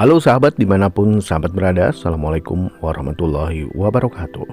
Halo sahabat dimanapun sahabat berada, Assalamualaikum warahmatullahi wabarakatuh.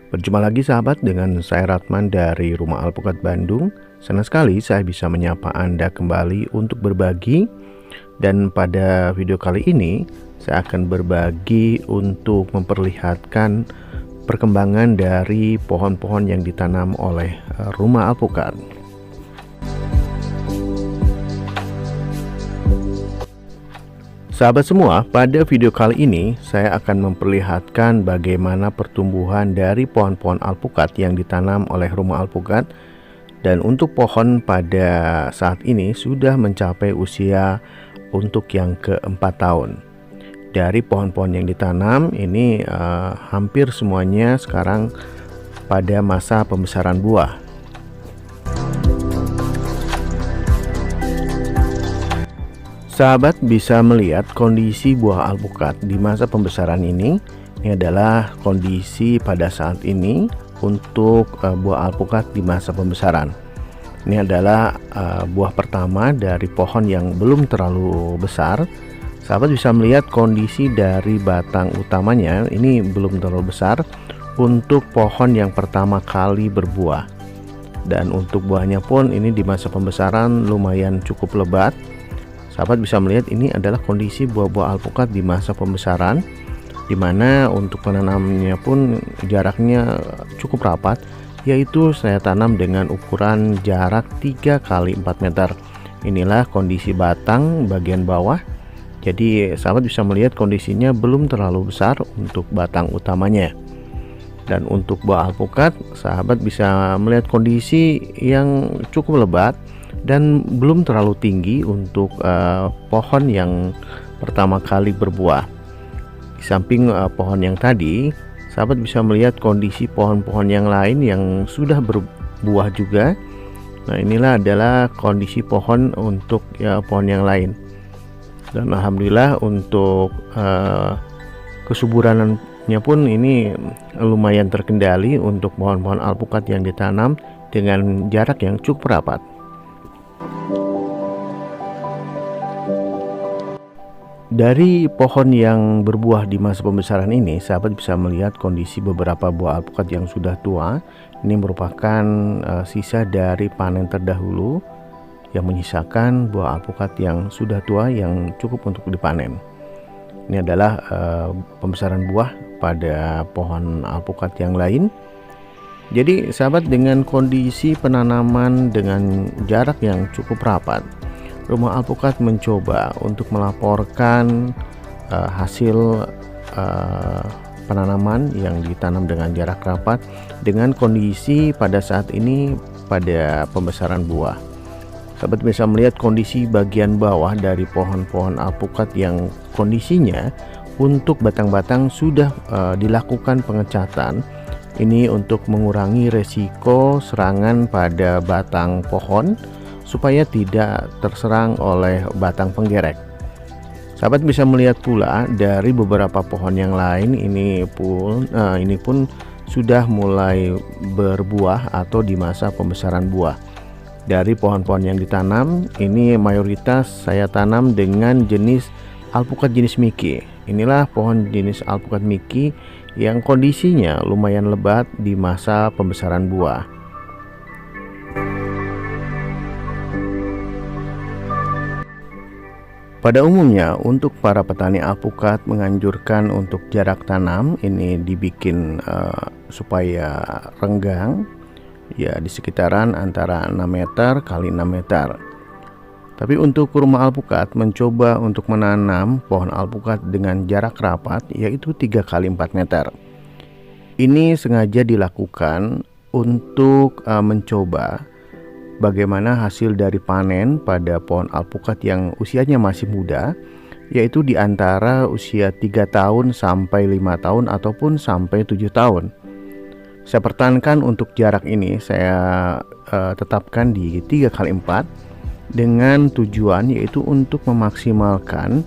Berjumpa lagi sahabat dengan saya Ratman dari Rumah Alpukat Bandung. Senang sekali saya bisa menyapa Anda kembali untuk berbagi. Dan pada video kali ini saya akan berbagi untuk memperlihatkan perkembangan dari pohon-pohon yang ditanam oleh Rumah Alpukat. Sahabat semua, pada video kali ini saya akan memperlihatkan bagaimana pertumbuhan dari pohon-pohon alpukat yang ditanam oleh Rumah Alpukat. Dan untuk pohon pada saat ini sudah mencapai usia untuk yang keempat tahun. Dari pohon-pohon yang ditanam ini hampir semuanya sekarang pada masa pembesaran buah. Sahabat bisa melihat kondisi buah alpukat di masa pembesaran ini. Ini adalah kondisi pada saat ini untuk buah alpukat di masa pembesaran. Ini adalah buah pertama dari pohon yang belum terlalu besar. Sahabat bisa melihat kondisi dari batang utamanya, ini belum terlalu besar untuk pohon yang pertama kali berbuah. Dan untuk buahnya pun ini di masa pembesaran lumayan cukup lebat. Sahabat bisa melihat ini adalah kondisi buah-buah alpukat di masa pembesaran, dimana untuk penanamnya pun jaraknya cukup rapat, yaitu saya tanam dengan ukuran jarak 3 kali 4 meter. Inilah kondisi batang bagian bawah. Jadi sahabat bisa melihat kondisinya belum terlalu besar untuk batang utamanya. Dan untuk buah alpukat, sahabat bisa melihat kondisi yang cukup lebat dan belum terlalu tinggi untuk pohon yang pertama kali berbuah. Di samping pohon yang tadi, sahabat bisa melihat kondisi pohon-pohon yang lain yang sudah berbuah juga. Nah, inilah adalah kondisi pohon untuk pohon yang lain. Dan alhamdulillah untuk kesuburannya pun ini lumayan terkendali untuk pohon-pohon alpukat yang ditanam dengan jarak yang cukup rapat. Dari pohon yang berbuah di masa pembesaran ini, sahabat bisa melihat kondisi beberapa buah alpukat yang sudah tua. Ini merupakan sisa dari panen terdahulu yang menyisakan buah alpukat yang sudah tua yang cukup untuk dipanen. Ini adalah pembesaran buah pada pohon alpukat yang lain. Jadi sahabat, dengan kondisi penanaman dengan jarak yang cukup rapat, Rumah Alpukat mencoba untuk melaporkan hasil penanaman yang ditanam dengan jarak rapat dengan kondisi pada saat ini pada pembesaran buah. Sahabat bisa melihat kondisi bagian bawah dari pohon-pohon alpukat yang kondisinya untuk batang-batang sudah dilakukan pengecatan. Ini untuk mengurangi resiko serangan pada batang pohon supaya tidak terserang oleh batang penggerek. Sahabat bisa melihat pula dari beberapa pohon yang lain ini pun sudah mulai berbuah atau di masa pembesaran buah. Dari pohon-pohon yang ditanam ini mayoritas saya tanam dengan jenis alpukat jenis Miki. Inilah pohon jenis alpukat Miki yang kondisinya lumayan lebat di masa pembesaran buah. Pada umumnya untuk para petani alpukat menganjurkan untuk jarak tanam ini dibikin supaya renggang, ya di sekitaran antara 6 meter kali 6 meter. Tapi untuk Rumah Alpukat mencoba untuk menanam pohon alpukat dengan jarak rapat, yaitu 3 kali 4 meter. Ini sengaja dilakukan untuk mencoba bagaimana hasil dari panen pada pohon alpukat yang usianya masih muda, yaitu di antara usia 3 tahun sampai 5 tahun ataupun sampai 7 tahun. Saya pertahankan untuk jarak ini saya tetapkan di 3 kali 4 dengan tujuan yaitu untuk memaksimalkan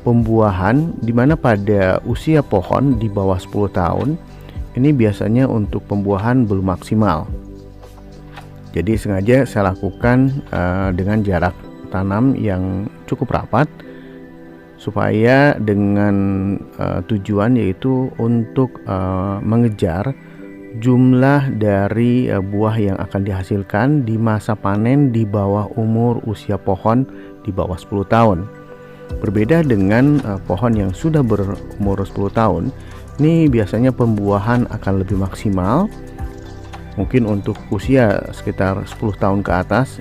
pembuahan, di mana pada usia pohon di bawah 10 tahun ini biasanya untuk pembuahan belum maksimal. Jadi sengaja saya lakukan dengan jarak tanam yang cukup rapat supaya dengan tujuan yaitu untuk mengejar jumlah dari buah yang akan dihasilkan di masa panen di bawah umur usia pohon di bawah 10 tahun. Berbeda dengan pohon yang sudah berumur 10 tahun, ini biasanya pembuahan akan lebih maksimal. Mungkin untuk usia sekitar 10 tahun ke atas,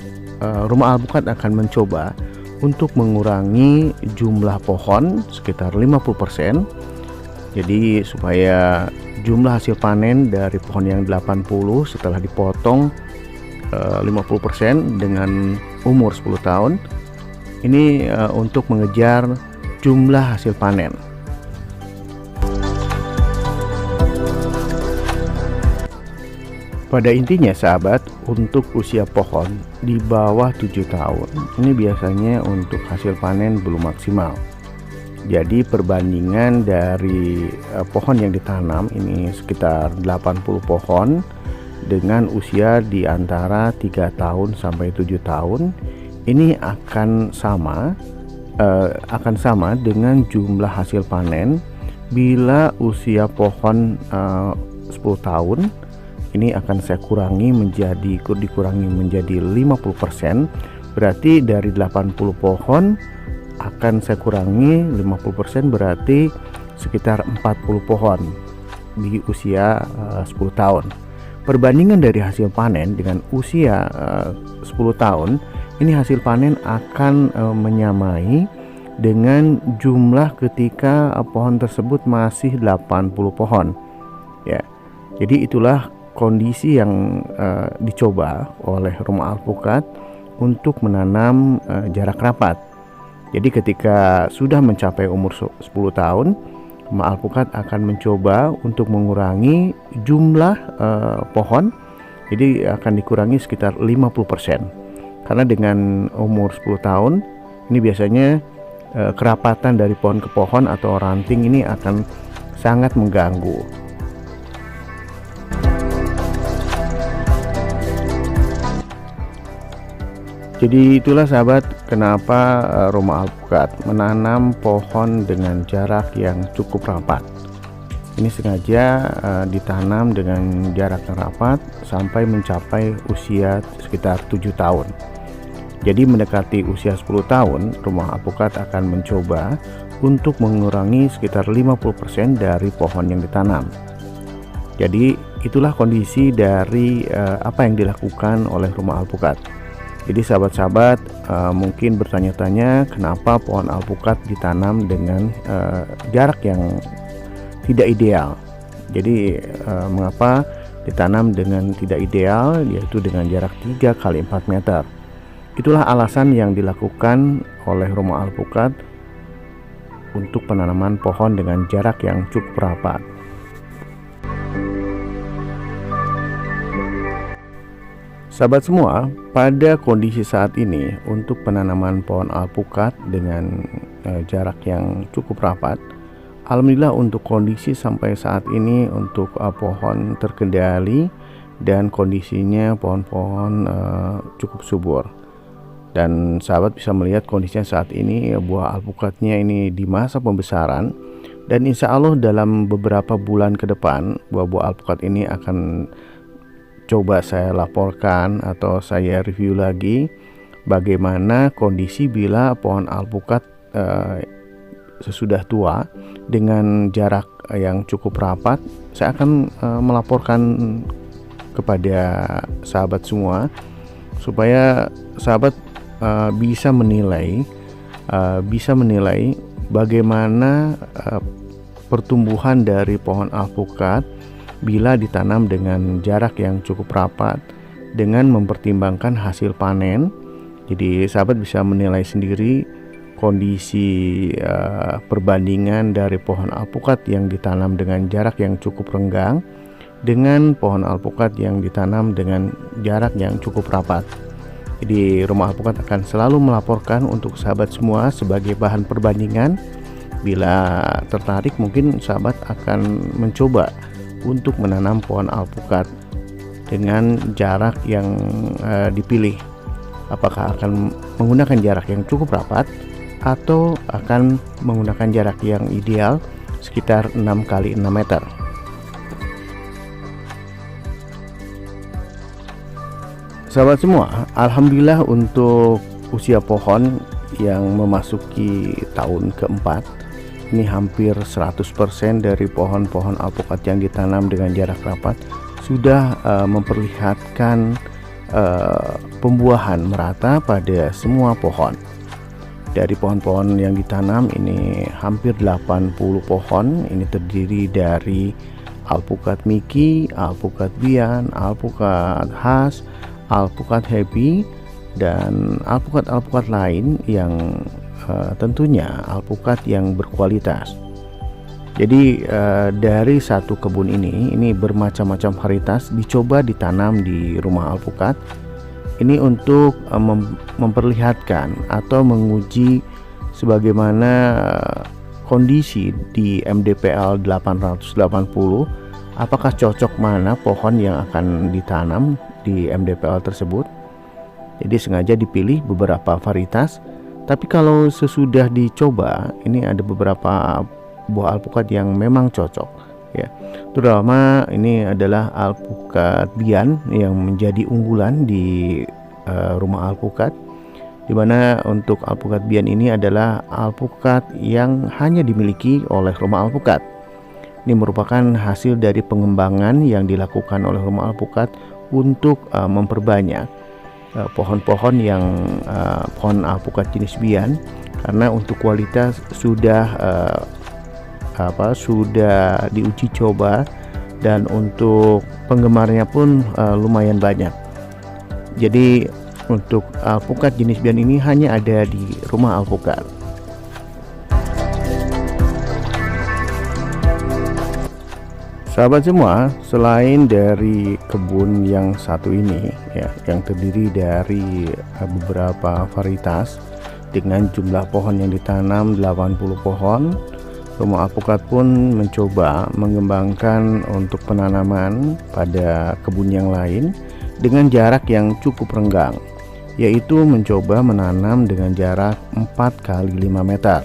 rumah alpukat akan mencoba untuk mengurangi jumlah pohon sekitar 50%. Jadi supaya jumlah hasil panen dari pohon yang 80 setelah dipotong 50% dengan umur 10 tahun ini untuk mengejar jumlah hasil panen. Pada intinya sahabat, untuk usia pohon di bawah 7 tahun ini biasanya untuk hasil panen belum maksimal. Jadi perbandingan dari pohon yang ditanam ini sekitar 80 pohon dengan usia di antara 3 tahun sampai 7 tahun ini akan sama dengan jumlah hasil panen bila usia pohon 10 tahun ini akan saya dikurangi menjadi 50%. Berarti dari 80 pohon akan saya kurangi 50%, berarti sekitar 40 pohon di usia 10 tahun. Perbandingan dari hasil panen dengan usia 10 tahun ini hasil panen akan menyamai dengan jumlah ketika pohon tersebut masih 80 pohon ya. Jadi itulah kondisi yang dicoba oleh rumah alpukat untuk menanam jarak rapat. Jadi ketika sudah mencapai umur 10 tahun, rumah alpukat akan mencoba untuk mengurangi jumlah pohon. Jadi akan dikurangi sekitar 50%. Karena dengan umur 10 tahun ini biasanya kerapatan dari pohon ke pohon atau ranting ini akan sangat mengganggu. Jadi itulah sahabat, kenapa rumah alpukat menanam pohon dengan jarak yang cukup rapat. Ini sengaja ditanam dengan jarak yang rapat sampai mencapai usia sekitar 7 tahun. Jadi mendekati usia 10 tahun, rumah alpukat akan mencoba untuk mengurangi sekitar 50% dari pohon yang ditanam. Jadi itulah kondisi dari apa yang dilakukan oleh rumah alpukat. Jadi sahabat-sahabat mungkin bertanya-tanya kenapa pohon alpukat ditanam dengan jarak yang tidak ideal. Jadi mengapa ditanam dengan tidak ideal, yaitu dengan jarak 3 kali 4 meter. Itulah alasan yang dilakukan oleh rumah alpukat untuk penanaman pohon dengan jarak yang cukup rapat. Sahabat semua, pada kondisi saat ini untuk penanaman pohon alpukat dengan jarak yang cukup rapat, alhamdulillah untuk kondisi sampai saat ini untuk pohon terkendali dan kondisinya pohon-pohon cukup subur. Dan sahabat bisa melihat kondisinya saat ini buah alpukatnya ini di masa pembesaran, dan insya Allah dalam beberapa bulan ke depan buah-buah alpukat ini akan coba saya laporkan atau saya review lagi bagaimana kondisi bila pohon alpukat sesudah tua dengan jarak yang cukup rapat. Saya akan melaporkan kepada sahabat semua supaya sahabat bisa menilai bagaimana pertumbuhan dari pohon alpukat bila ditanam dengan jarak yang cukup rapat dengan mempertimbangkan hasil panen. Jadi sahabat bisa menilai sendiri kondisi perbandingan dari pohon alpukat yang ditanam dengan jarak yang cukup renggang dengan pohon alpukat yang ditanam dengan jarak yang cukup rapat. Jadi rumah alpukat akan selalu melaporkan untuk sahabat semua sebagai bahan perbandingan. Bila tertarik mungkin sahabat akan mencoba untuk menanam pohon alpukat dengan jarak yang dipilih. Apakah akan menggunakan jarak yang cukup rapat atau akan menggunakan jarak yang ideal sekitar 6 kali 6 meter. Sahabat semua, alhamdulillah untuk usia pohon yang memasuki tahun keempat, ini hampir 100% dari pohon-pohon alpukat yang ditanam dengan jarak rapat sudah memperlihatkan pembuahan merata pada semua pohon. Dari pohon-pohon yang ditanam ini hampir 80 pohon, ini terdiri dari alpukat Miki, alpukat Bian, alpukat Khas, alpukat Happy, dan alpukat-alpukat lain yang tentunya alpukat yang berkualitas. Jadi dari satu kebun ini bermacam-macam varietas dicoba ditanam di rumah alpukat. Ini untuk memperlihatkan atau menguji sebagaimana kondisi di MDPL 880, apakah cocok mana pohon yang akan ditanam di MDPL tersebut. Jadi sengaja dipilih beberapa varietas, tapi kalau sesudah dicoba ini ada beberapa buah alpukat yang memang cocok ya. Terutama ini adalah alpukat Bian yang menjadi unggulan di rumah alpukat, dimana untuk alpukat Bian ini adalah alpukat yang hanya dimiliki oleh rumah alpukat. Ini merupakan hasil dari pengembangan yang dilakukan oleh rumah alpukat untuk memperbanyak pohon-pohon yang pohon alpukat jenis Bian, karena untuk kualitas sudah diuji coba dan untuk penggemarnya pun lumayan banyak. Jadi untuk alpukat jenis Bian ini hanya ada di rumah alpukat. Sahabat semua, selain dari kebun yang satu ini ya, yang terdiri dari beberapa varietas dengan jumlah pohon yang ditanam 80 pohon, rumah alpukat pun mencoba mengembangkan untuk penanaman pada kebun yang lain dengan jarak yang cukup renggang, yaitu mencoba menanam dengan jarak 4 kali 5 meter.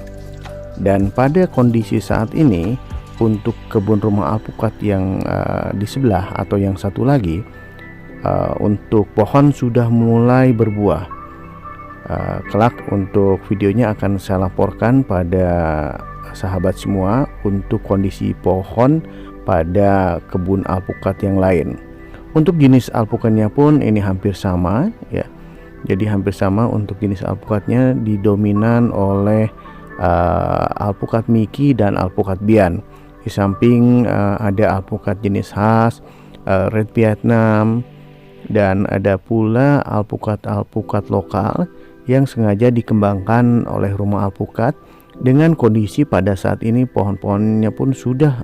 Dan pada kondisi saat ini untuk kebun rumah alpukat yang di sebelah atau yang satu lagi, untuk pohon sudah mulai berbuah. Kelak untuk videonya akan saya laporkan pada sahabat semua untuk kondisi pohon pada kebun alpukat yang lain. Untuk jenis alpukatnya pun ini hampir sama ya. Jadi hampir sama untuk jenis alpukatnya, didominan oleh alpukat Miki dan alpukat Bian. Di samping ada alpukat jenis Khas, Red Vietnam, dan ada pula alpukat-alpukat lokal yang sengaja dikembangkan oleh rumah alpukat dengan kondisi pada saat ini pohon-pohonnya pun sudah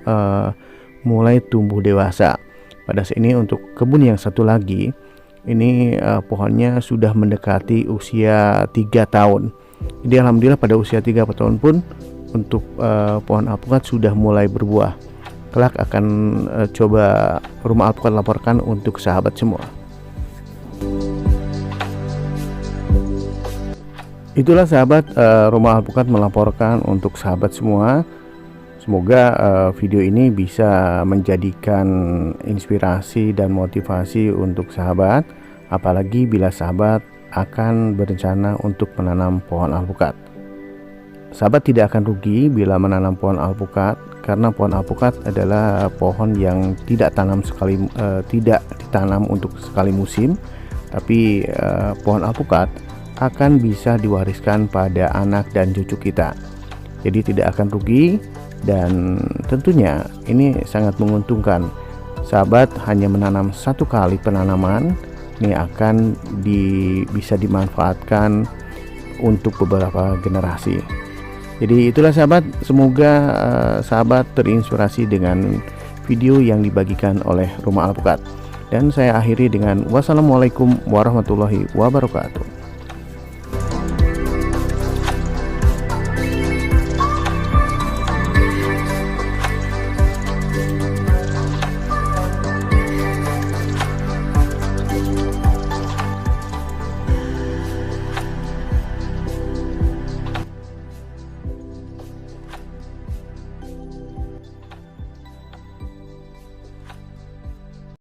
mulai tumbuh dewasa. Pada saat ini untuk kebun yang satu lagi, ini pohonnya sudah mendekati usia 3 tahun. Jadi alhamdulillah pada usia 3 tahun pun untuk pohon alpukat sudah mulai berbuah. Kelak akan coba rumah alpukat laporkan untuk sahabat semua. Itulah sahabat, rumah alpukat melaporkan untuk sahabat semua. Semoga video ini bisa menjadikan inspirasi dan motivasi untuk sahabat, apalagi bila sahabat akan berencana untuk menanam pohon alpukat. Sahabat tidak akan rugi bila menanam pohon alpukat, karena pohon alpukat adalah pohon yang tidak ditanam untuk sekali musim, tapi pohon alpukat akan bisa diwariskan pada anak dan cucu kita. Jadi tidak akan rugi, dan tentunya ini sangat menguntungkan. Sahabat hanya menanam 1 kali penanaman, ini akan bisa dimanfaatkan untuk beberapa generasi. Jadi itulah sahabat, semoga sahabat terinspirasi dengan video yang dibagikan oleh rumah alpukat. Dan saya akhiri dengan wassalamualaikum warahmatullahi wabarakatuh.